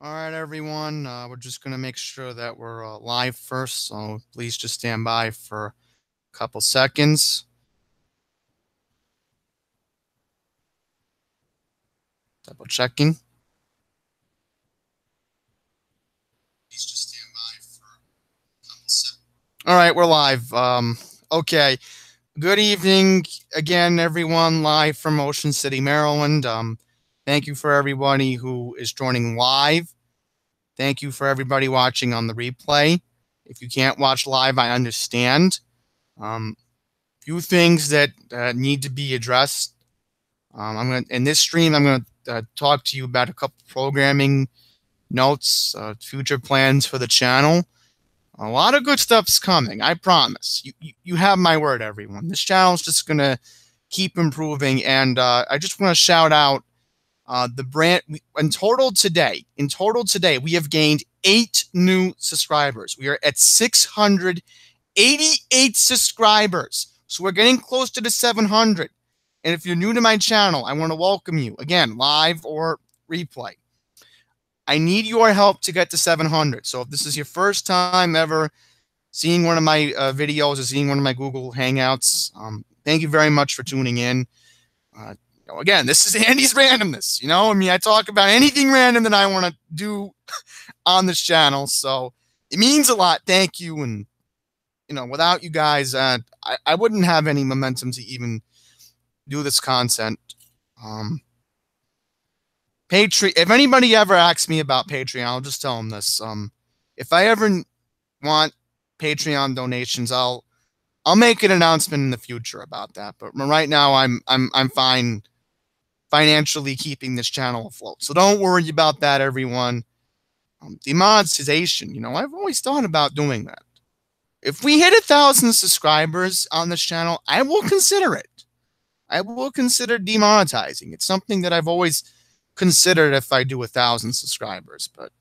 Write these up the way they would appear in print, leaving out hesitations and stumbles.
All right, everyone. We're just going to make sure that we're live first, so please just stand by for a couple seconds. Double checking. Please just stand by for a couple seconds. All right, we're live. Okay. Good evening again, everyone, live from Ocean City, Maryland. Thank you for everybody who is joining live. Thank you for everybody watching on the replay. If you can't watch live, I understand. Few things that need to be addressed. In this stream, I'm gonna talk to you about a couple programming notes, future plans for the channel. A lot of good stuff's coming. I promise. You have my word, everyone. This channel's just gonna keep improving, and I just want to shout out the brand. In total today, we have gained 8 new subscribers. We are at 688 subscribers. So we're getting close to the 700. And if you're new to my channel, I want to welcome you, again, live or replay. I need your help to get to 700. So if this is your first time ever seeing one of my videos or seeing one of my Google Hangouts, thank you very much for tuning in. Again, this is Andy's Randomness. I mean, I talk about anything random that I want to do on this channel. So it means a lot. Thank you. And, without you guys, I wouldn't have any momentum to even do this content. Patreon. If anybody ever asks me about Patreon, I'll just tell them this. If I ever want Patreon donations, I'll make an announcement in the future about that. But right now, I'm fine financially keeping this channel afloat. So don't worry about that, everyone. Demonetization. I've always thought about doing that. If we hit 1,000 subscribers on this channel, I will consider it. I will consider demonetizing. It's something that I've always considered if I do 1,000 subscribers. But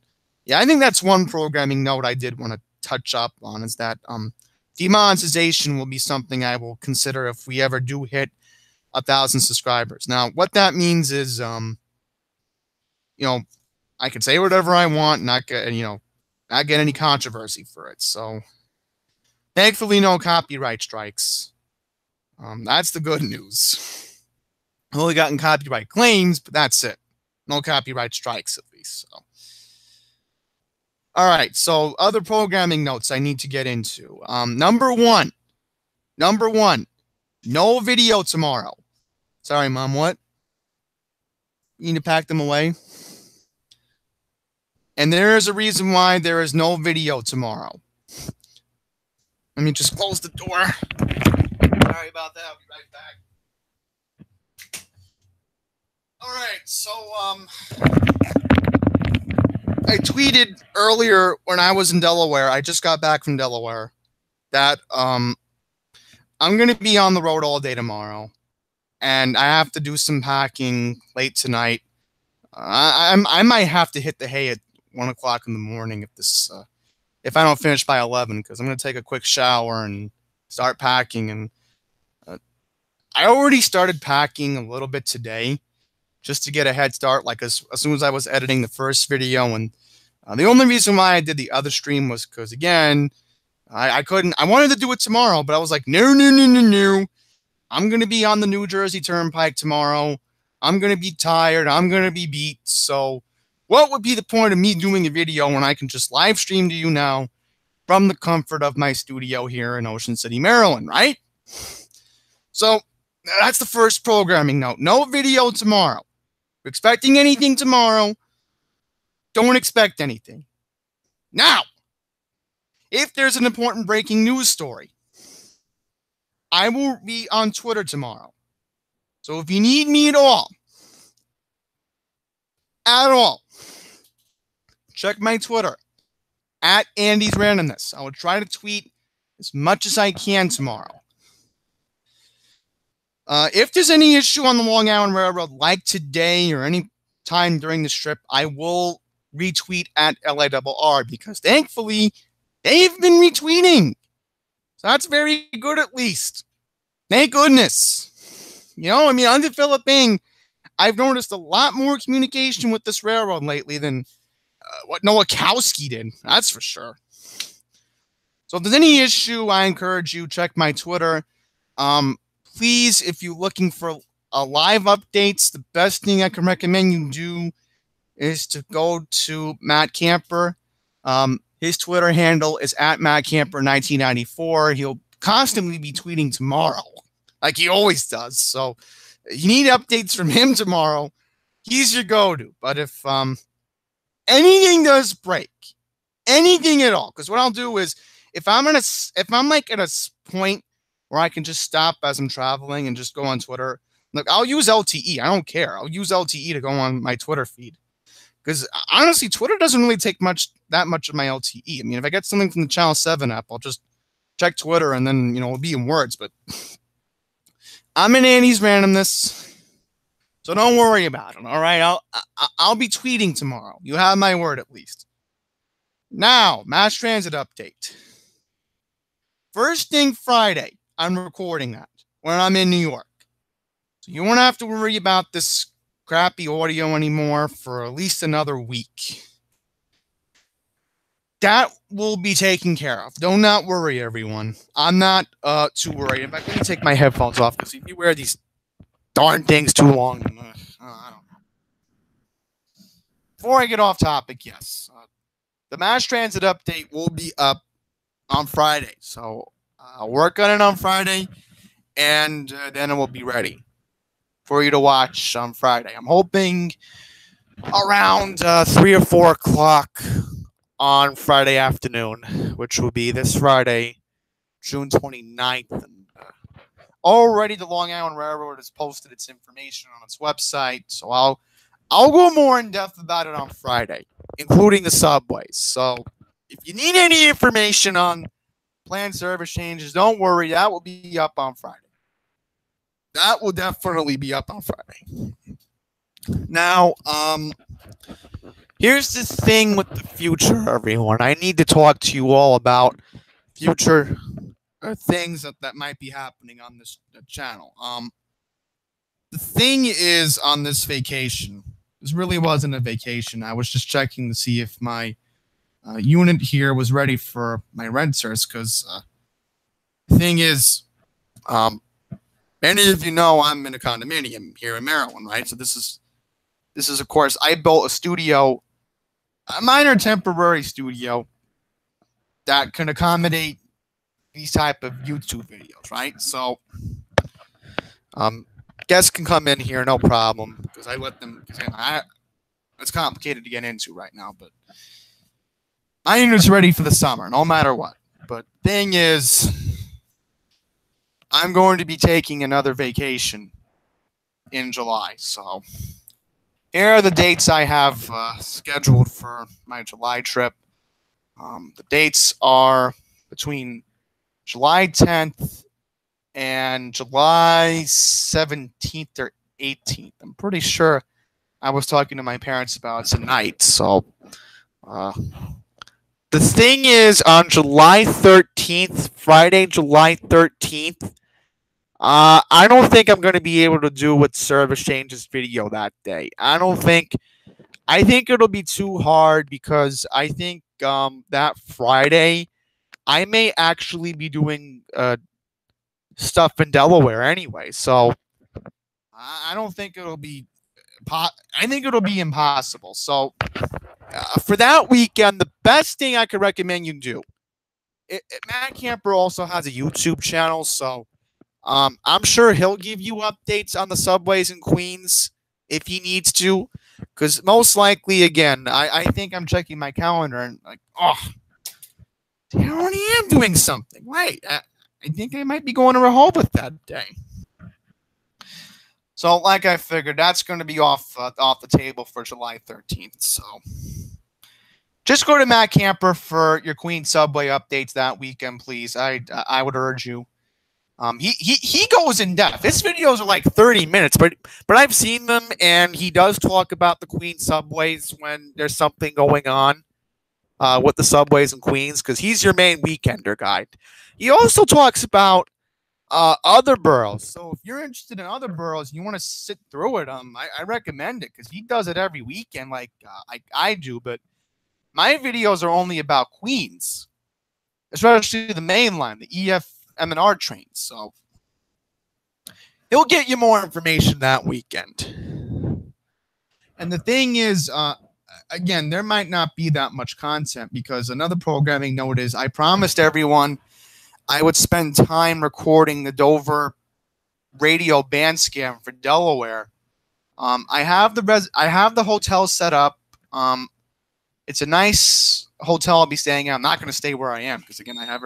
yeah, I think that's one programming note I did want to touch up on, is that demonetization will be something I will consider if we ever do hit 1,000 subscribers. Now, what that means is, I can say whatever I want, not get any controversy for it. So thankfully, no copyright strikes. That's the good news. I've only gotten copyright claims, but that's it. No copyright strikes, at least. So. All right, so other programming notes I need to get into. Number one, no video tomorrow. Sorry, Mom, what? You need to pack them away? And there is a reason why there is no video tomorrow. Let me just close the door. Sorry about that. I'll be right back. All right, so I tweeted earlier when I was in Delaware. I just got back from Delaware. That I'm going to be on the road all day tomorrow, and I have to do some packing late tonight. I might have to hit the hay at 1 o'clock in the morning if I don't finish by 11, because I'm going to take a quick shower and start packing. And I already started packing a little bit today, just to get a head start. Like as soon as I was editing the first video, and the only reason why I did the other stream was because, again, I couldn't. I wanted to do it tomorrow, but I was like, no. I'm going to be on the New Jersey Turnpike tomorrow. I'm going to be tired. I'm going to be beat. So what would be the point of me doing a video when I can just live stream to you now from the comfort of my studio here in Ocean City, Maryland, right? So that's the first programming note. No video tomorrow. If you're expecting anything tomorrow, don't expect anything. Now, if there's an important breaking news story, I will be on Twitter tomorrow. So if you need me at all, check my Twitter, at Andy's Randomness. I will try to tweet as much as I can tomorrow. If there's any issue on the Long Island Railroad, like today or any time during this trip, I will retweet at LIRR, because thankfully they've been retweeting. So that's very good, at least. Thank goodness. Under Philippine, I've noticed a lot more communication with this railroad lately than what Nowakowski did. That's for sure. So if there's any issue, I encourage you check my Twitter. Please, if you're looking for live updates, the best thing I can recommend you do is to go to Matt Camper. His Twitter handle is at MattCamper1994. He'll constantly be tweeting tomorrow, like he always does. So you need updates from him tomorrow. He's your go-to. But if anything does break, anything at all, because what I'll do is if I'm like at a point where I can just stop as I'm traveling and just go on Twitter, look, I'll use LTE. I don't care. I'll use LTE to go on my Twitter feed. Because honestly, Twitter doesn't really take that much of my LTE. I mean, if I get something from the Channel 7 app, I'll just check Twitter and then, it'll be in words. But I'm in Annie's randomness, so don't worry about it, all right? I'll be tweeting tomorrow. You have my word at least. Now, mass transit update. First thing Friday, I'm recording that when I'm in New York. So you won't have to worry about this crappy audio anymore for at least another week. That will be taken care of. Do not worry, everyone. I'm not too worried. In fact, let me take my headphones off because if you wear these darn things too long, I don't know. Before I get off topic, yes, the mass transit update will be up on Friday. So I'll work on it on Friday, and then it will be ready for you to watch on Friday. I'm hoping around 3 or 4 o'clock on Friday afternoon, which will be this Friday, June 29th. And already the Long Island Railroad has posted its information on its website, so I'll go more in depth about it on Friday, including the subways. So if you need any information on planned service changes, don't worry, that will be up on Friday. That will definitely be up on Friday. Now, here's the thing with the future, everyone. I need to talk to you all about future things that might be happening on this channel. The thing is, on this vacation, this really wasn't a vacation. I was just checking to see if my unit here was ready for my renters, because the thing is, many of you know I'm in a condominium here in Maryland, right? So this is of course, I built a studio, a minor temporary studio that can accommodate these type of YouTube videos, right? So guests can come in here, no problem, because I let them. It's complicated to get into right now, but my unit's ready for the summer, no matter what. But thing is, I'm going to be taking another vacation in July. So here are the dates I have scheduled for my July trip. The dates are between July 10th and July 17th or 18th. I'm pretty sure I was talking to my parents about it tonight. So the thing is, on July 13th, Friday, July 13th, I don't think I'm going to be able to do with service changes video that day. I think it'll be too hard, because I think that Friday I may actually be doing stuff in Delaware anyway. So I don't think it'll be I think it'll be impossible. So for that weekend, the best thing I could recommend you do, Matt Camper also has a YouTube channel, so I'm sure he'll give you updates on the subways in Queens if he needs to, because most likely, again, I think I'm checking my calendar and like, oh, I already am doing something. Wait, I think I might be going to Rehoboth that day. So, like I figured, that's going to be off the table for July 13th. So, just go to Matt Camper for your Queens subway updates that weekend, please. I would urge you. He goes in depth. His videos are like 30 minutes, but I've seen them, and he does talk about the Queens subways when there's something going on with the subways in Queens, because he's your main weekender guide. He also talks about other boroughs. So if you're interested in other boroughs and you want to sit through it, I recommend it, because he does it every weekend like I do. But My videos are only about Queens, especially the main line, the EF, M&R trains. So he'll get you more information that weekend. And the thing is, again, there might not be that much content because another programming note is I promised everyone I would spend time recording the Dover radio band scam for Delaware. I have the hotel set up. It's a nice hotel I'll be staying at. I'm not going to stay where I am because again, I have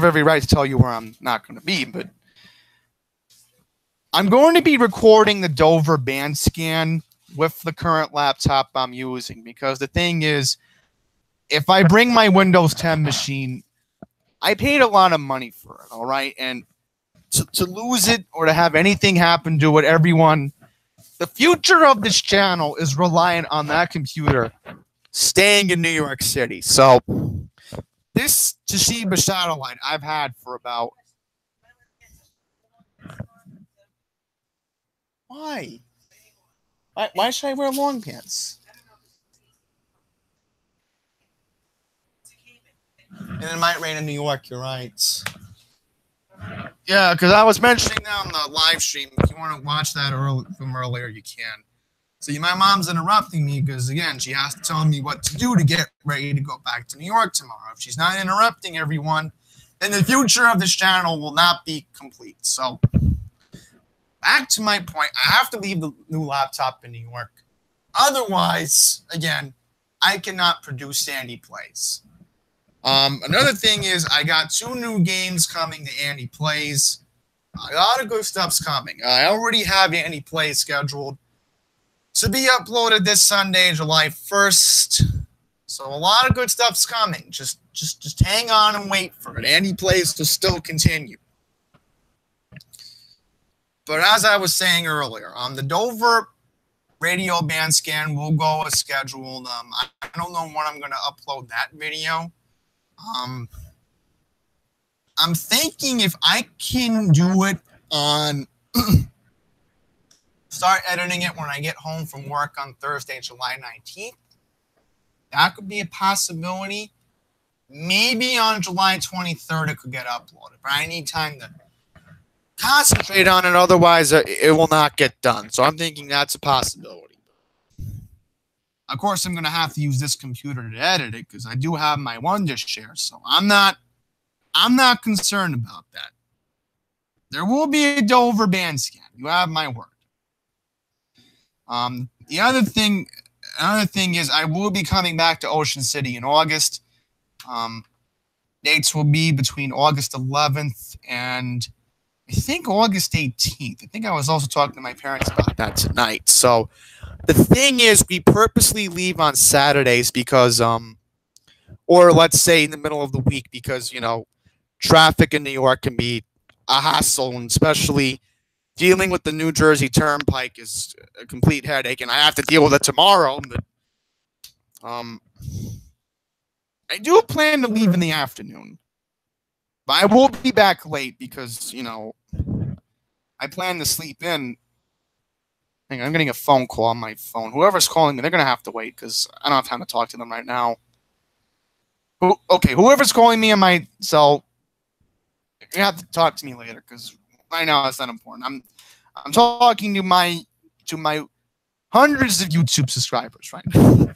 every right to tell you where I'm not going to be, but I'm going to be recording the Dover band scan with the current laptop I'm using because the thing is, if I bring my Windows 10 machine, I paid a lot of money for it, all right? And to lose it or to have anything happen to it, everyone, the future of this channel is reliant on that computer staying in New York City. So this Toshiba satellite I've had for about... Why? Why should I wear long pants? And it might rain in New York, you're right. Yeah, because I was mentioning that on the live stream. If you want to watch that from earlier, you can. See, my mom's interrupting me because, again, she has to tell me what to do to get ready to go back to New York tomorrow. If she's not interrupting everyone, then the future of this channel will not be complete. So, back to my point, I have to leave the new laptop in New York. Otherwise, again, I cannot produce Sandy Plays. Another thing is I got 2 new games coming to Andy Plays. A lot of good stuff's coming. I already have Andy Plays scheduled to be uploaded this Sunday, July 1st. So a lot of good stuff's coming. Just hang on and wait for it. Andy Plays to still continue. But as I was saying earlier, the Dover radio band scan will go as scheduled. I don't know when I'm going to upload that video. I'm thinking if I can do it on start editing it when I get home from work on Thursday, July 19th. That could be a possibility. Maybe on July 23rd it could get uploaded, but I need time to concentrate on it. Otherwise, it will not get done. So I'm thinking that's a possibility. Of course, I'm going to have to use this computer to edit it because I do have my Wondershare. So I'm not concerned about that. There will be a Dover band scan. You have my word. The other thing is I will be coming back to Ocean City in August. Dates will be between August 11th and I think August 18th. I think I was also talking to my parents about that tonight. So the thing is, we purposely leave on Saturdays because, or let's say in the middle of the week because, you know, traffic in New York can be a hassle, and especially dealing with the New Jersey Turnpike is a complete headache, and I have to deal with it tomorrow. But, I do plan to leave in the afternoon, but I will be back late because, you know, I plan to sleep in. Hang on, I'm getting a phone call on my phone. Whoever's calling me, they're going to have to wait because I don't have time to talk to them right now. Okay, whoever's calling me on my cell, you have to talk to me later because right now it's not important. I'm talking to my hundreds of YouTube subscribers right now.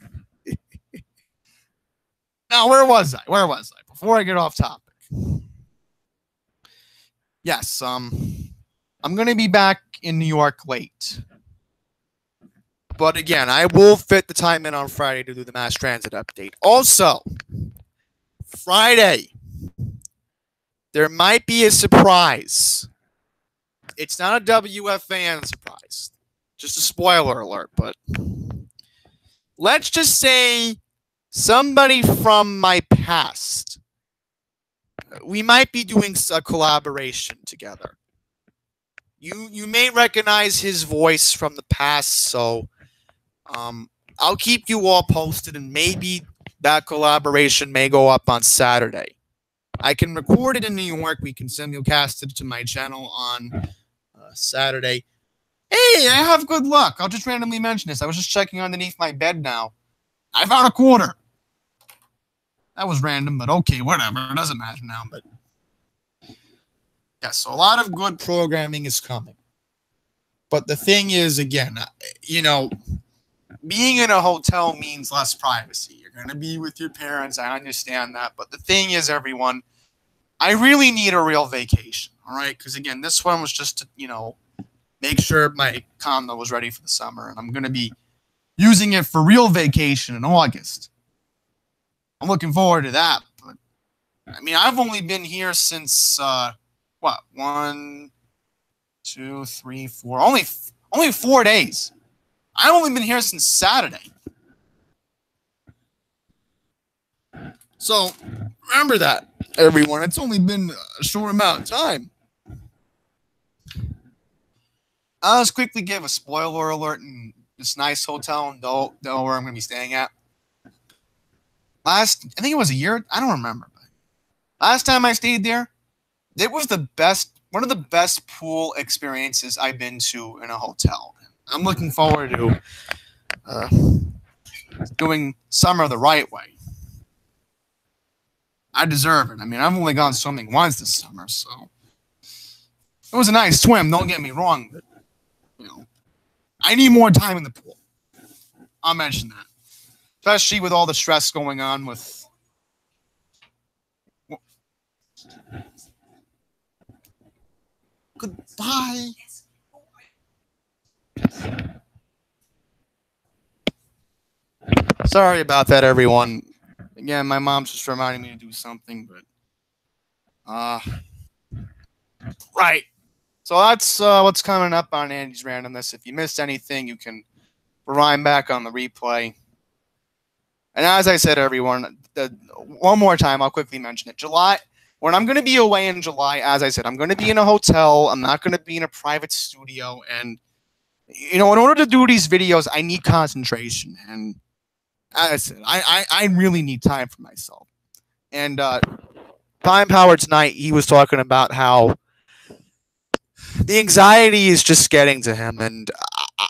Now, where was I? Before I get off topic. Yes, I'm going to be back in New York late. But again, I will fit the time in on Friday to do the mass transit update. Also, Friday, there might be a surprise. It's not a WFAN surprise. Just a spoiler alert, but let's just say somebody from my past. We might be doing a collaboration together. You may recognize his voice from the past, so I'll keep you all posted, and maybe that collaboration may go up on Saturday. I can record it in New York. We can simulcast it to my channel on Saturday. Hey, I have good luck. I'll just randomly mention this. I was just checking underneath my bed now. I found a quarter. That was random, but okay, whatever. It doesn't matter now. But yeah, so a lot of good programming is coming. But the thing is, again, being in a hotel means less privacy. You're going to be with your parents. I understand that. But the thing is, everyone, I really need a real vacation. All right. Because, again, this one was just to, make sure my condo was ready for the summer. And I'm going to be using it for real vacation in August. I'm looking forward to that. But, I mean, I've only been here since, 1, 2, 3, 4. Only 4 days. I've only been here since Saturday. So, remember that, everyone. It's only been a short amount of time. I'll just quickly give a spoiler alert in this nice hotel in Delaware I'm going to be staying at. I think it was a year. I don't remember. But last time I stayed there, it was one of the best pool experiences I've been to in a hotel. I'm looking forward to doing summer the right way. I deserve it. I mean, I've only gone swimming once this summer, so it was a nice swim. Don't get me wrong, but I need more time in the pool. I'll mention that, especially with all the stress going on with. Goodbye. Sorry about that, everyone. Again, my mom's just reminding me to do something, but right. So that's what's coming up on Andy's Randomness. If you missed anything, you can rewind back on the replay. And as I said, everyone, one more time, I'll quickly mention it. July, when I'm going to be away in July, as I said, I'm going to be in a hotel. I'm not going to be in a private studio. And, in order to do these videos, I need concentration. And as I said, I really need time for myself. And Time Power tonight, he was talking about how the anxiety is just getting to him. And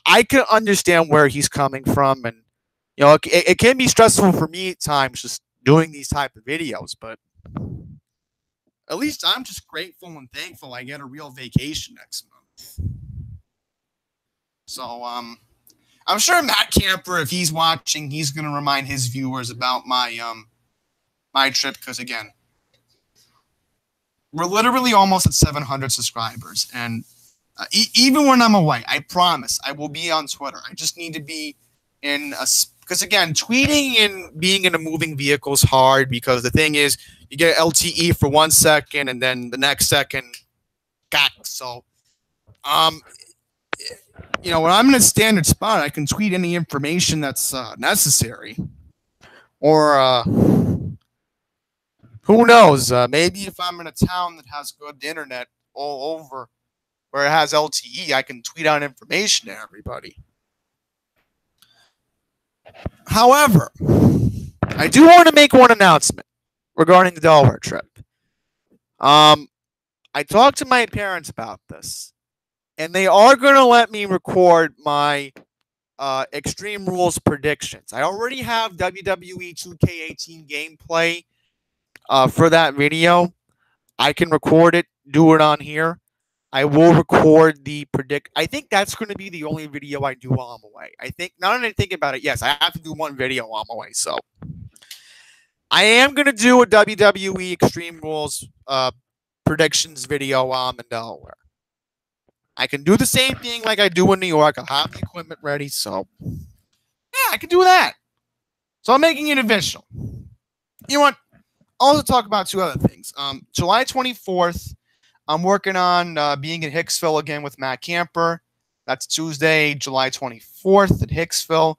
I can understand where he's coming from. And, it can be stressful for me at times just doing these type of videos. But at least I'm just grateful and thankful I get a real vacation next month. So, I'm sure Matt Camper, if he's watching, he's going to remind his viewers about my trip. Because, again, we're literally almost at 700 subscribers. And even when I'm away, I promise I will be on Twitter. I just need to be because, again, tweeting and being in a moving vehicle is hard because the thing is you get LTE for 1 second and then the next second, so, when I'm in a standard spot, I can tweet any information that's necessary. Or, who knows? Maybe if I'm in a town that has good internet all over where it has LTE, I can tweet out information to everybody. However, I do want to make one announcement regarding the Delaware trip. I talked to my parents about this. And they are going to let me record my Extreme Rules predictions. I already have WWE 2K18 gameplay for that video. I can record it, do it on here. I will record the predict. I think that's going to be the only video I do while I'm away. I think, now that I think about it, yes, I have to do one video while I'm away. So I am going to do a WWE Extreme Rules predictions video while I'm in Delaware. I can do the same thing like I do in New York. I'll have the equipment ready. So, yeah, I can do that. So I'm making it official. You know what? I'll also talk about two other things. July 24th, I'm working on being in Hicksville again with Matt Camper. That's Tuesday, July 24th at Hicksville.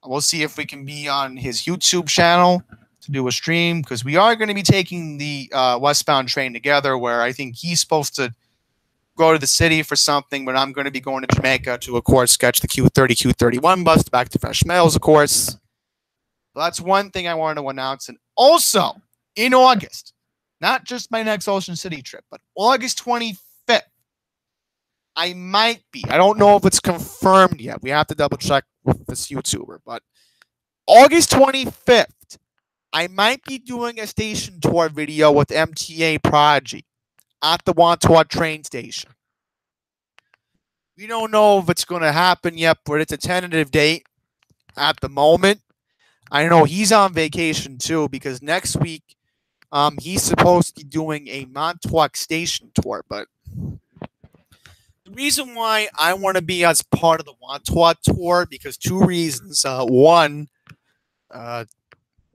We'll see if we can be on his YouTube channel to do a stream because we are going to be taking the westbound train together where I think he's supposed to go to the city for something, but I'm going to be going to Jamaica to, of course, catch the Q30, Q31 bus back to Fresh Meadows, of course. So that's one thing I wanted to announce. And also, in August, not just my next Ocean City trip, but August 25th, I might be. I don't know if it's confirmed yet. We have to double check with this YouTuber. But August 25th, I might be doing a station tour video with MTA Prodigy at the Wantua train station. We don't know if it's going to happen yet, but it's a tentative date at the moment. I know he's on vacation too because next week he's supposed to be doing a Montauk station tour. But the reason why I want to be as part of the Wantua tour because two reasons. One,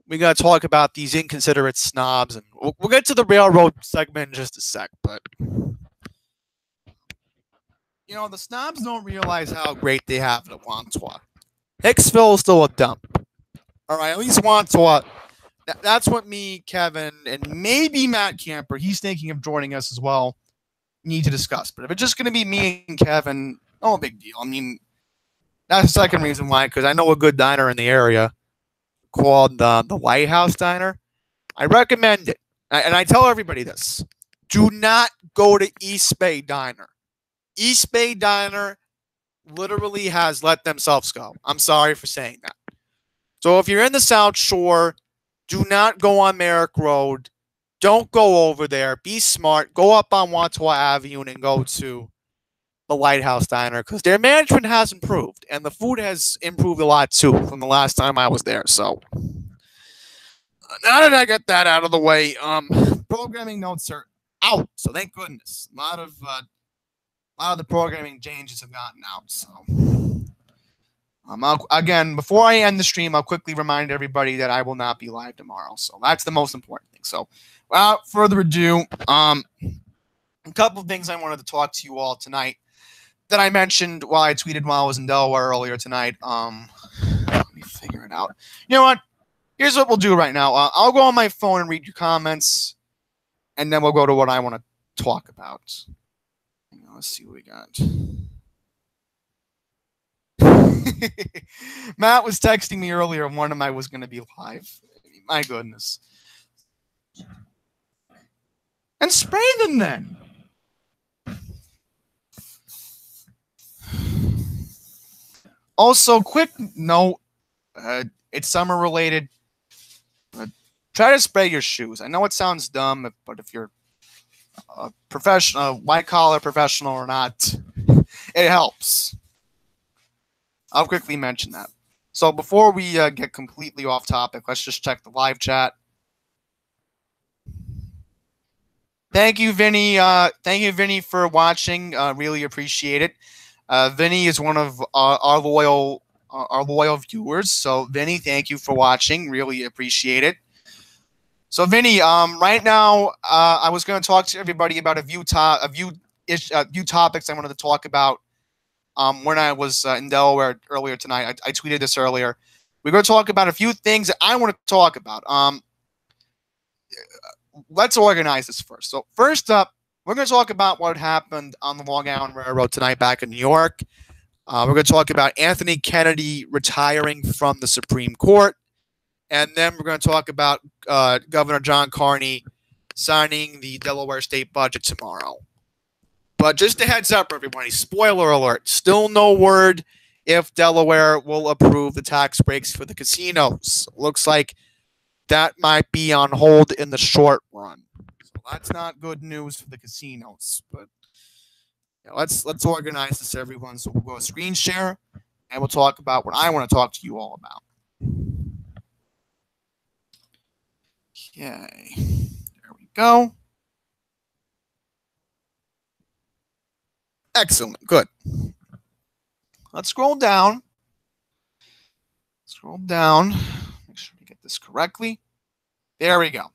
we got to talk about these inconsiderate snobs, and we'll get to the railroad segment in just a sec. But you know, the snobs don't realize how great they have it at Wantua. Hicksville is still a dump. All right, at least Wantua. That's what me, Kevin, and maybe Matt Camper, he's thinking of joining us as well, need to discuss. But if it's just going to be me and Kevin, no big deal. I mean, that's the second reason why, because I know a good diner in the area called the Lighthouse Diner. I recommend it. And I tell everybody this. Do not go to East Bay Diner. East Bay Diner literally has let themselves go. I'm sorry for saying that. So if you're in the South Shore, do not go on Merrick Road. Don't go over there. Be smart. Go up on Wantua Avenue and go to the Lighthouse Diner because their management has improved and the food has improved a lot too from the last time I was there. So now that I get that out of the way, programming notes are out. So thank goodness. A lot of the programming changes have gotten out. So again, before I end the stream, I'll quickly remind everybody that I will not be live tomorrow. So that's the most important thing. So without further ado, a couple of things I wanted to talk to you all tonight that I mentioned while I tweeted while I was in Delaware earlier tonight. Let me figure it out. You know what? Here's what we'll do right now. I'll go on my phone and read your comments, and then we'll go to what I want to talk about. Let's see what we got. Matt was texting me earlier and wondering I was going to be live. My goodness. And spray them then. Also, quick note, it's summer related. Try to spray your shoes. I know it sounds dumb, but if you're a professional, white collar professional or not, it helps. I'll quickly mention that. So before we get completely off topic, let's just check the live chat. Thank you, Vinny. Thank you, Vinny, for watching. Really appreciate it. Vinny is one of our loyal viewers. So, Vinny, thank you for watching. Really appreciate it. So, Vinny, right now, I was going to talk to everybody about a few topics I wanted to talk about. When I was in Delaware earlier tonight, I tweeted this earlier. We're going to talk about a few things that I want to talk about. Let's organize this first. So first up, we're going to talk about what happened on the Long Island Railroad tonight back in New York. We're going to talk about Anthony Kennedy retiring from the Supreme Court. And then we're going to talk about Governor John Carney signing the Delaware state budget tomorrow. But just a heads up, everybody, spoiler alert, still no word if Delaware will approve the tax breaks for the casinos. Looks like that might be on hold in the short run. So that's not good news for the casinos. But yeah, let's organize this, everyone. So we'll go screen share, and we'll talk about what I want to talk to you all about. Okay, there we go. Excellent. Good. Let's scroll down. Scroll down. Make sure we get this correctly. There we go.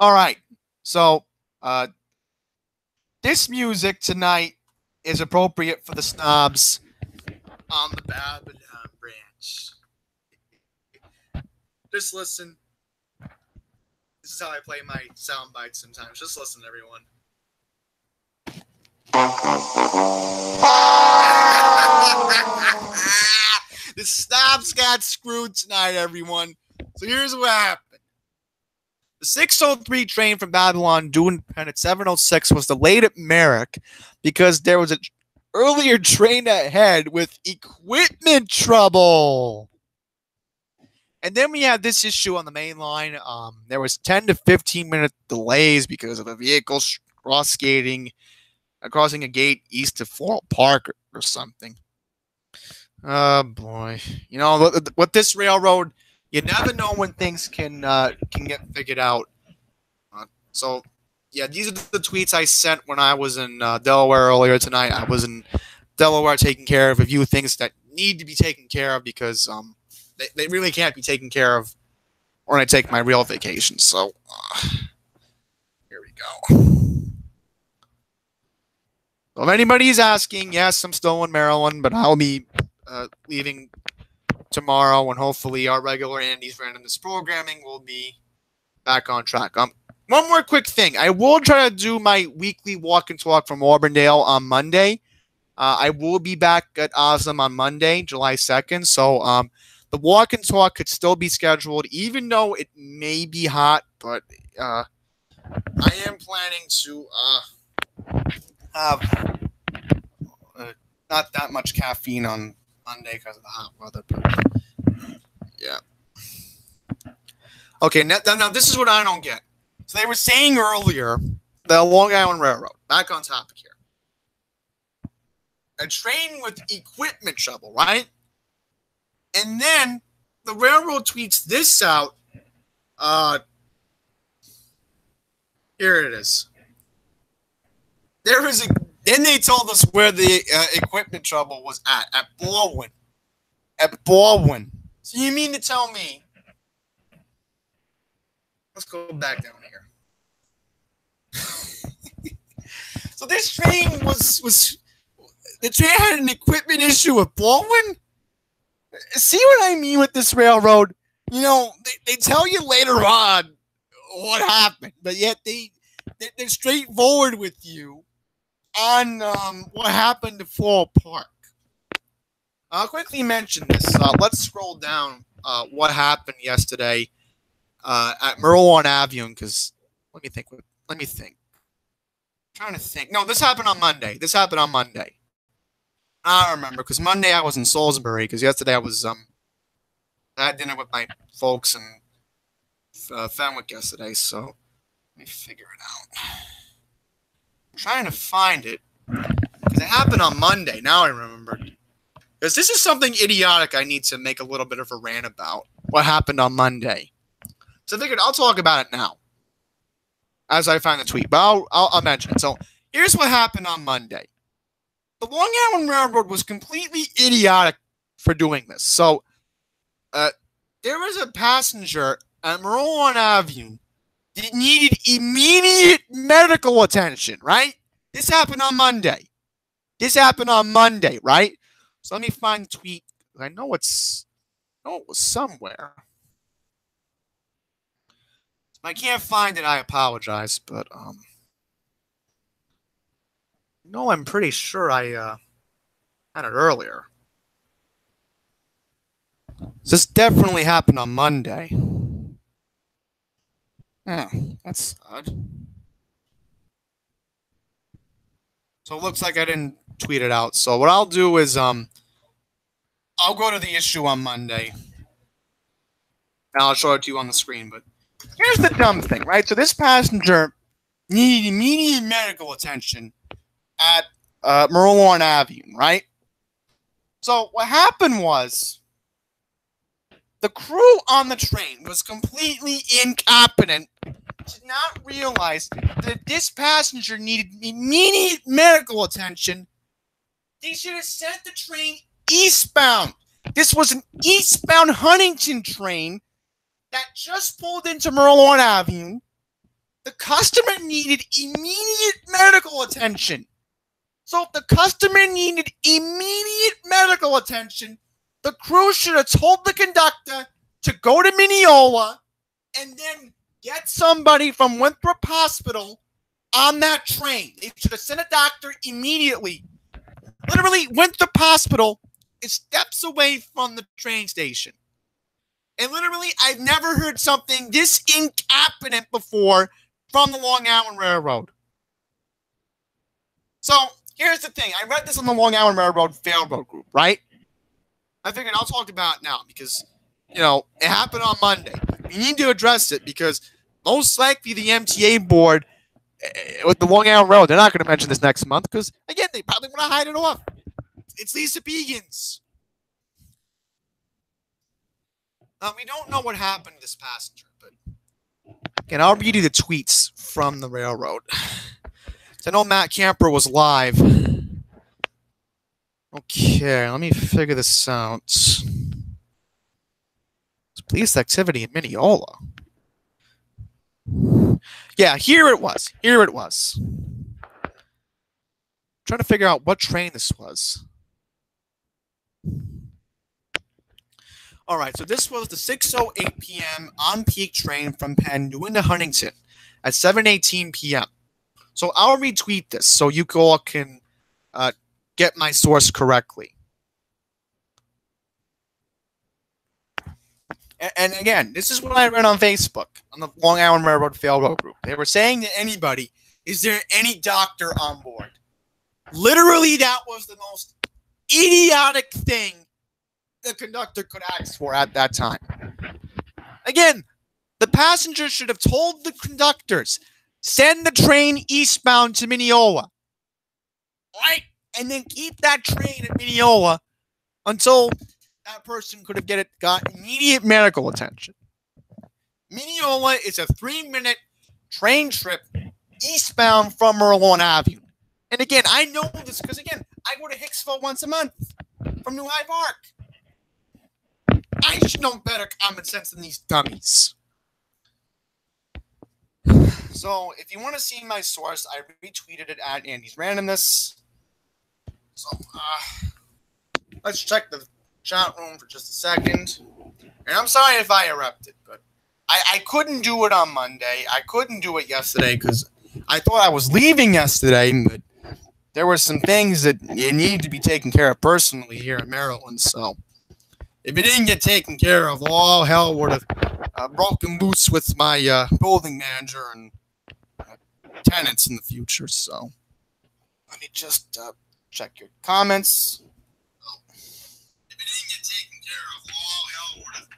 All right. So this music tonight is appropriate for the snobs on the Babylon branch. Just listen. This is how I play my sound bites sometimes. Just listen, everyone. The snobs got screwed tonight, everyone. So here's what happened. The 603 train from Babylon due at 706 was delayed at Merrick because there was an earlier train ahead with equipment trouble. And then we had this issue on the main line. There was 10 to 15 minute delays because of a vehicle crossing a gate east of Floral Park or something. Oh boy! You know, with this railroad, you never know when things can get figured out. So, yeah, these are the tweets I sent when I was in Delaware earlier tonight. I was in Delaware taking care of a few things that need to be taken care of because they really can't be taken care of when I take my real vacation. So, here we go. So if anybody's asking, yes, I'm still in Maryland, but I'll be leaving tomorrow, and hopefully our regular Andy's Randomness programming will be back on track. One more quick thing. I will try to do my weekly walk and talk from Auburndale on Monday. I will be back at Awesome on Monday, July 2nd. So the walk and talk could still be scheduled, even though it may be hot. But I am planning to have not that much caffeine on Monday because of the hot weather. But yeah. Okay, now this is what I don't get. So they were saying earlier, the Long Island Railroad, back on topic here. A train with equipment trouble, right? And then the railroad tweets this out. Here it is. Then they told us where the equipment trouble was at Baldwin. At Baldwin. So you mean to tell me? Let's go back down here. So this train the train had an equipment issue with Baldwin? See what I mean with this railroad? You know, they tell you later on what happened, but yet they're straightforward with you on what happened to Floral Park. I'll quickly mention this. Let's scroll down what happened yesterday at Merlon Avenue, because let me think. I'm trying to think. No, this happened on Monday. I don't remember, because Monday I was in Salisbury, because yesterday I had dinner with my folks in Fenwick yesterday, so let me figure it out. I'm trying to find it, because it happened on Monday. Now I remember. Because this is something idiotic I need to make a little bit of a rant about. What happened on Monday. So I figured I'll talk about it now, as I find the tweet, but I'll mention it. So here's what happened on Monday. The Long Island Railroad was completely idiotic for doing this. So there was a passenger at Merlon Avenue that needed immediate medical attention, right? This happened on Monday, right? So let me find the tweet. I know it was somewhere. If I can't find it, I apologize, but no, I'm pretty sure I had it earlier. This definitely happened on Monday. Yeah, that's odd. So it looks like I didn't tweet it out. So what I'll do is I'll go to the issue on Monday. And I'll show it to you on the screen. But here's the dumb thing, right? So this passenger needed immediate medical attention at Merlon Avenue, right? So what happened was the crew on the train was completely incompetent, did not realize that this passenger needed immediate medical attention. They should have sent the train eastbound. This was an eastbound Huntington train that just pulled into Merlon Avenue. The customer needed immediate medical attention. So if the customer needed immediate medical attention, the crew should have told the conductor to go to Mineola and then get somebody from Winthrop Hospital on that train. They should have sent a doctor immediately. Literally, Winthrop Hospital is steps away from the train station. And literally, I've never heard something this incompetent before from the Long Island Railroad. So here's the thing. I read this on the Long Island Railroad Failroad group, right? I figured I'll talk about it now because, it happened on Monday. We need to address it because most likely the MTA board with the Long Island Railroad, they're not going to mention this next month because, again, they probably want to hide it off. It's Lisa Begans. We don't know what happened to this passenger, but again, I'll read you the tweets from the railroad. So I know Matt Camper was live. Okay, let me figure this out. Police activity in Mineola. Yeah, here it was. Trying to figure out what train this was. All right, so this was the 6:08 p.m. on-peak train from Penn to Huntington at 7:18 p.m. So I'll retweet this so you all can get my source correctly. And again, this is what I read on Facebook on the Long Island Railroad Failroad group. They were saying to anybody, is there any doctor on board? Literally, that was the most idiotic thing the conductor could ask for at that time. Again, the passengers should have told the conductors, send the train eastbound to Mineola. Right? And then keep that train at Mineola until that person could have got immediate medical attention. Mineola is a 3-minute train trip eastbound from Merlon Avenue. And again, I know this because, again, I go to Hicksville once a month from New Hyde Park. I should know better common sense than these dummies. So, if you want to see my source, I retweeted it at Andy's Randomness. So, let's check the chat room for just a second. And I'm sorry if I erupted, but I couldn't do it on Monday. I couldn't do it yesterday because I thought I was leaving yesterday, but there were some things that you need to be taken care of personally here in Maryland. So, if it didn't get taken care of, all hell would have broken loose with my building manager and tenants in the future. So, let me just check your comments. If it didn't get taken care of, all hell would have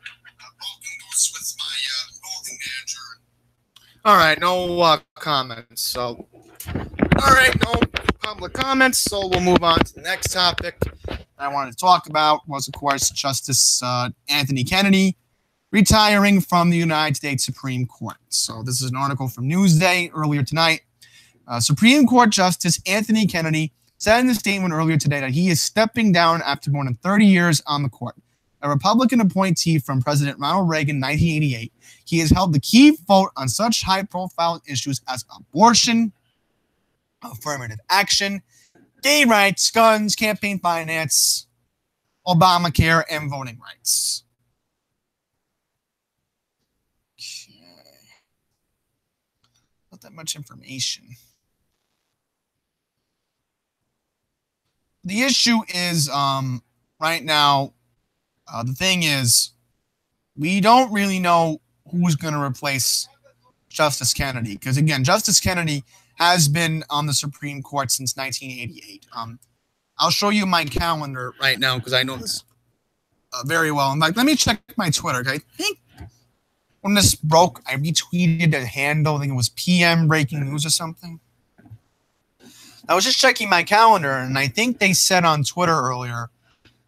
broken loose with my building manager. All right, no comments. So, all right, no public comments. So we'll move on to the next topic I wanted to talk about was, of course, Justice Anthony Kennedy retiring from the United States Supreme Court. So this is an article from Newsday earlier tonight. Supreme Court Justice Anthony Kennedy said in a statement earlier today that he is stepping down after more than 30 years on the court. A Republican appointee from President Ronald Reagan in 1988, he has held the key vote on such high-profile issues as abortion, affirmative action, gay rights, guns, campaign finance, Obamacare, and voting rights. Okay. Not that much information. The issue is, right now, the thing is, we don't really know who's going to replace Justice Kennedy. Because, again, Justice Kennedy has been on the Supreme Court since 1988. I'll show you my calendar right now because I know this very well. In fact, let me check my Twitter. I think when this broke, I retweeted a handle. I think it was PM Breaking News or something. I was just checking my calendar, and I think they said on Twitter earlier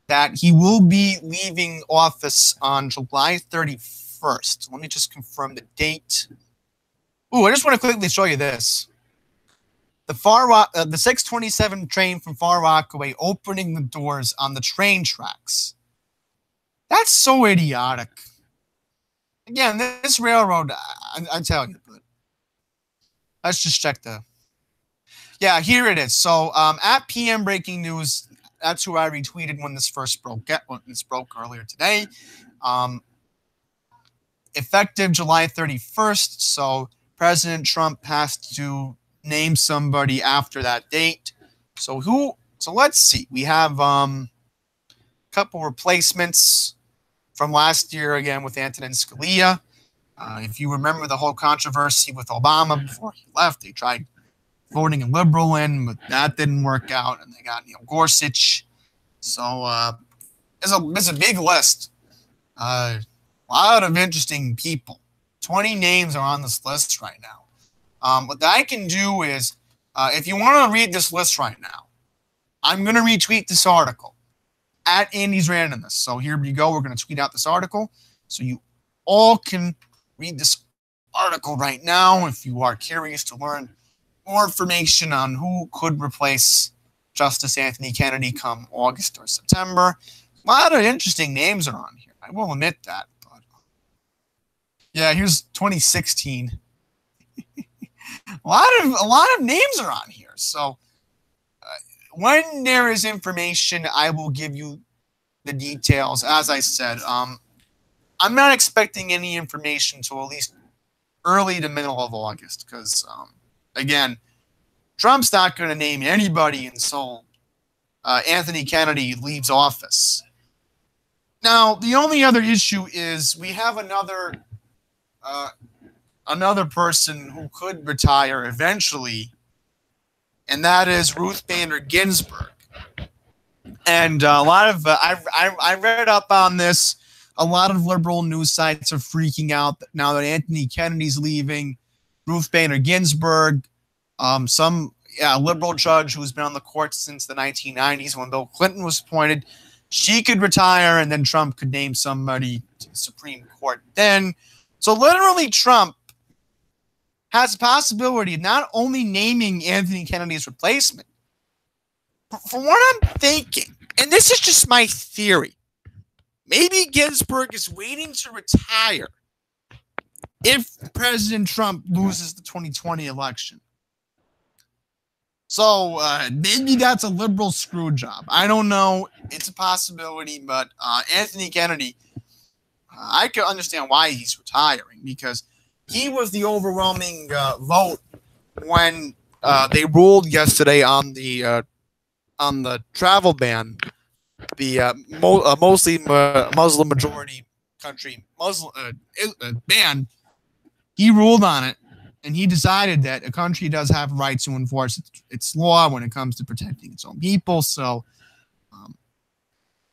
that he will be leaving office on July 31st. Let me just confirm the date. Ooh, I just want to quickly show you this. The 627 train from Far Rockaway opening the doors on the train tracks. That's so idiotic. Again, this railroad, I tell you, but let's just check the... Yeah, here it is. So at PM Breaking News, that's who I retweeted when this first broke. When this broke earlier today. Effective July 31st. So President Trump has to name somebody after that date. So who? So let's see. We have a couple replacements from last year again with Antonin Scalia. If you remember the whole controversy with Obama before he left, they tried voting a liberal in, but that didn't work out, and they got Neil Gorsuch. So it's a big list. A lot of interesting people. 20 names are on this list right now. What I can do is, if you want to read this list right now, I'm going to retweet this article at Andy's Randomness. So here we go. We're going to tweet out this article so you all can read this article right now if you are curious to learn more information on who could replace Justice Anthony Kennedy come August or September. A lot of interesting names are on here. I will admit that. But yeah, here's 2016. a lot of names are on here. So when there is information, I will give you the details. As I said, I'm not expecting any information until at least early to middle of August because, again, Trump's not going to name anybody until Anthony Kennedy leaves office. Now, the only other issue is we have another person who could retire eventually, and that is Ruth Bader Ginsburg. And a lot of I read up on this. A lot of liberal news sites are freaking out now that Anthony Kennedy's leaving. Ruth Bader Ginsburg, some liberal judge who's been on the court since the 1990s when Bill Clinton was appointed, she could retire, and then Trump could name somebody to the Supreme Court then. So literally Trump has the possibility of not only naming Anthony Kennedy's replacement, but for what I'm thinking, and this is just my theory, maybe Ginsburg is waiting to retire if President Trump loses the 2020 election. So maybe that's a liberal screw job. I don't know. It's a possibility, but Anthony Kennedy, I can understand why he's retiring because he was the overwhelming vote when they ruled yesterday on the travel ban. The mostly Muslim majority country ban. He ruled on it. And he decided that a country does have rights to enforce its law when it comes to protecting its own people. So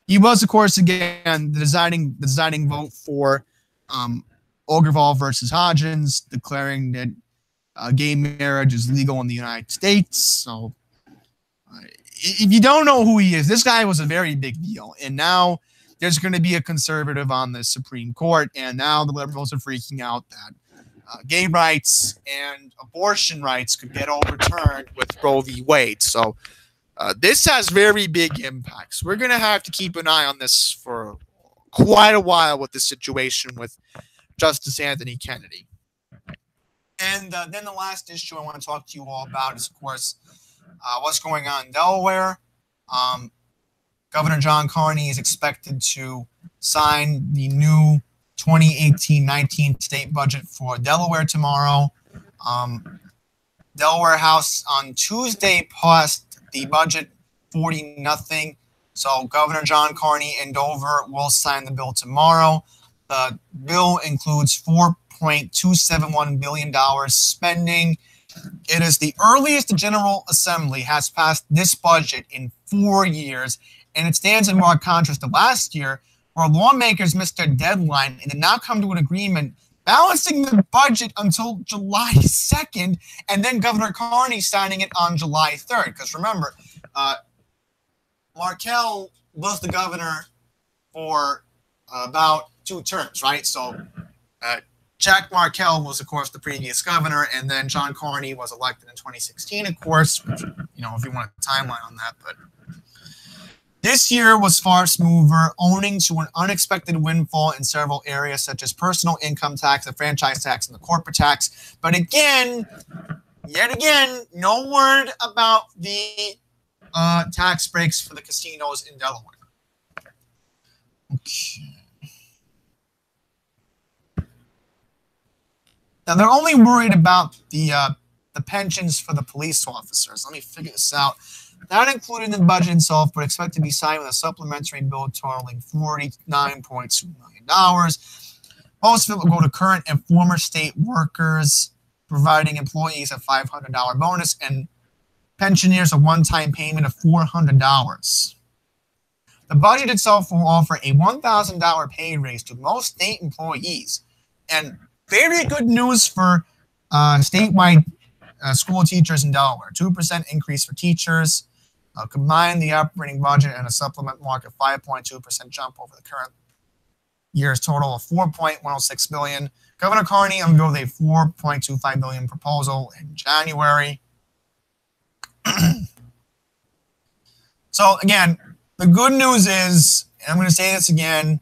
he was, of course, again, the deciding vote for Ogerval versus Hodgins, declaring that gay marriage is legal in the United States. So if you don't know who he is, this guy was a very big deal. And now there's going to be a conservative on the Supreme Court. And now the liberals are freaking out that gay rights and abortion rights could get overturned with Roe v. Wade. So this has very big impacts. We're going to have to keep an eye on this for quite a while with this situation with Justice Anthony Kennedy. And then the last issue I want to talk to you all about is, of course, what's going on in Delaware. Governor John Carney is expected to sign the new 2018-19 state budget for Delaware tomorrow. Delaware House on Tuesday passed the budget 40-0. So Governor John Carney in Dover will sign the bill tomorrow. The bill includes $4.271 billion spending. It is the earliest the General Assembly has passed this budget in 4 years, and it stands in marked contrast to last year, where lawmakers missed their deadline and did not come to an agreement, balancing the budget until July 2nd, and then Governor Carney signing it on July 3rd. Because remember, Markell was the governor for about 2 terms, right? So Jack Markell was, of course, the previous governor, and then John Carney was elected in 2016, of course, which, if you want a timeline on that, but this year was far smoother, owing to an unexpected windfall in several areas, such as personal income tax, the franchise tax, and the corporate tax. But again, yet again, no word about the tax breaks for the casinos in Delaware. Okay. Now, they're only worried about the pensions for the police officers. Let me figure this out. not included in the budget itself, but expect to be signed with a supplementary bill totaling $49.2 million. Most of it will go to current and former state workers, providing employees a $500 bonus and pensioners a one-time payment of $400. The budget itself will offer a $1,000 pay raise to most state employees. And very good news for statewide school teachers in Delaware. 2% increase for teachers. Combine the operating budget and a supplement mark a 5.2% jump over the current year's total of $4.106 billion. Governor Carney unveiled a $4.25 billion proposal in January. So again, the good news is, and I'm going to say this again,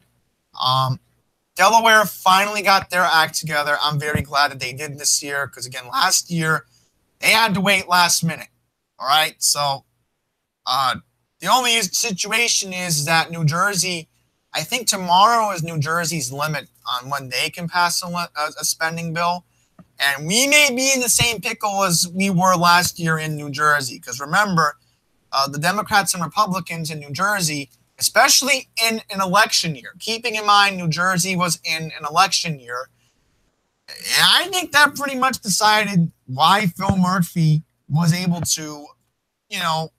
Delaware finally got their act together. I'm very glad that they did this year because, again, last year they had to wait last minute. All right, so the only situation is that New Jersey, I think tomorrow is New Jersey's limit on when they can pass a spending bill. And we may be in the same pickle as we were last year in New Jersey. Because remember, the Democrats and Republicans in New Jersey, especially in an election year, keeping in mind New Jersey was in an election year, and I think that pretty much decided why Phil Murphy was able to, you know,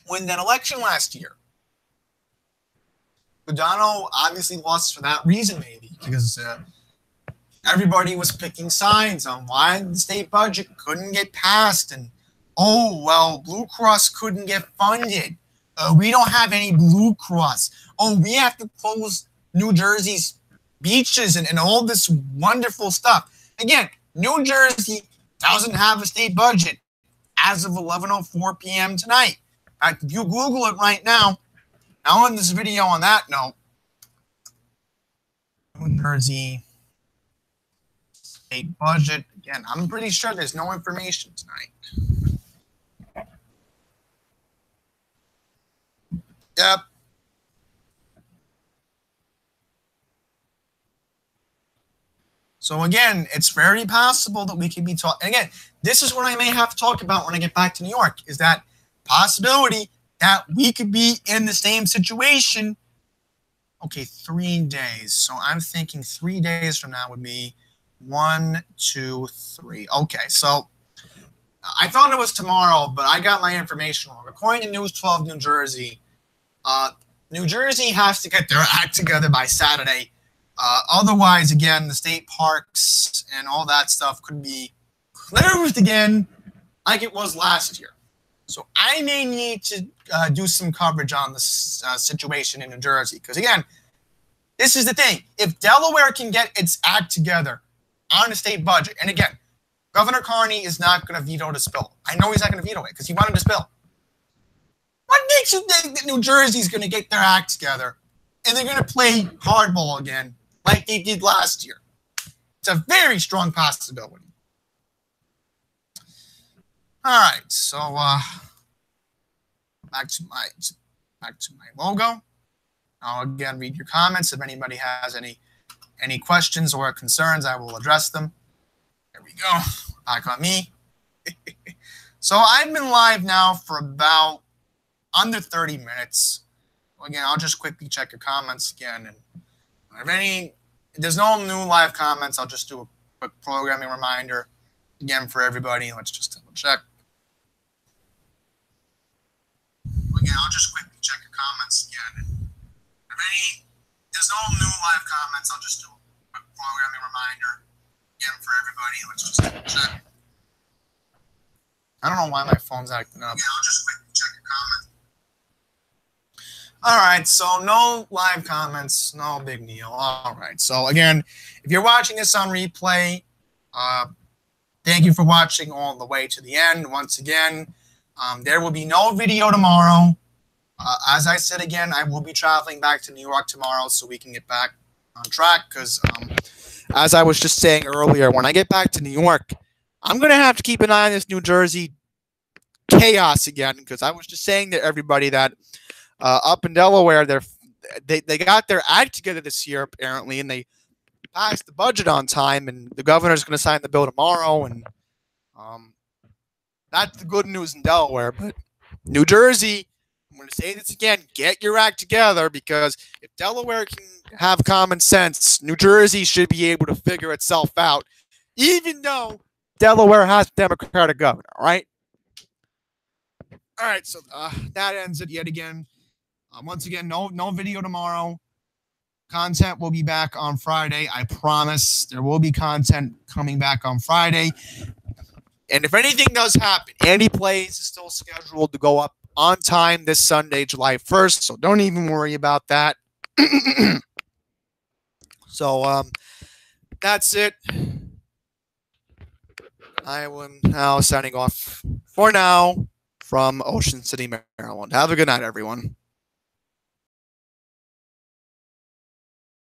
win that election last year. Godano obviously lost for that reason, maybe, because everybody was picking sides on why the state budget couldn't get passed. And, oh, well, Blue Cross couldn't get funded. We don't have any Blue Cross. Oh, we have to close New Jersey's beaches and all this wonderful stuff. Again, New Jersey doesn't have a state budget as of 11:04 p.m. tonight. In fact, if you Google it right now, I'll end this video on that note. New Jersey state budget. Again, I'm pretty sure there's no information tonight. Yep. So again, it's very possible that we could be talking. Again, this is what I may have to talk about when I get back to New York, is that possibility that we could be in the same situation. Okay, 3 days. So I'm thinking 3 days from now would be 1, 2, 3. Okay, so I thought it was tomorrow, but I got my information wrong. According to News 12 New Jersey, New Jersey has to get their act together by Saturday. Otherwise, again, the state parks and all that stuff could be closed again like it was last year. So I may need to do some coverage on this situation in New Jersey. Because, again, this is the thing. If Delaware can get its act together on the state budget, and again, Governor Carney is not going to veto this bill. I know he's not going to veto it because he wanted this bill. What makes you think that New Jersey's going to get their act together and they're going to play hardball again like they did last year? It's a very strong possibility. All right, so back to my logo. I'll again read your comments. If anybody has any questions or concerns, I will address them. There we go. Back on me. So I've been live now for about under 30 minutes. Again, I'll just quickly check your comments again. And if there's no new live comments, I'll just do a quick programming reminder again for everybody. Let's just double check. Again, I'll just quickly check your comments again. And if there's no new live comments, I'll just do a quick programming reminder again for everybody. Let's just double check. I don't know why my phone's acting up. Yeah, I'll just quickly check your comments. All right, so no live comments, no big deal. All right, so again, if you're watching this on replay, thank you for watching all the way to the end. Once again, there will be no video tomorrow. As I said again, I will be traveling back to New York tomorrow so we can get back on track because, as I was just saying earlier, when I get back to New York, I'm going to have to keep an eye on this New Jersey chaos again because I was just saying to everybody that up in Delaware, they got their act together this year, apparently, and they passed the budget on time, and the governor's going to sign the bill tomorrow, and That's the good news in Delaware. But New Jersey, I'm going to say this again, get your act together, because if Delaware can have common sense, New Jersey should be able to figure itself out, even though Delaware has a Democratic governor, all right? All right, so that ends it yet again. Once again, no video tomorrow. Content will be back on Friday. I promise there will be content coming back on Friday. And if anything does happen, Andy Plays is still scheduled to go up on time this Sunday, July 1st. So don't even worry about that. So that's it. I am now signing off for now from Ocean City, Maryland. Have a good night, everyone.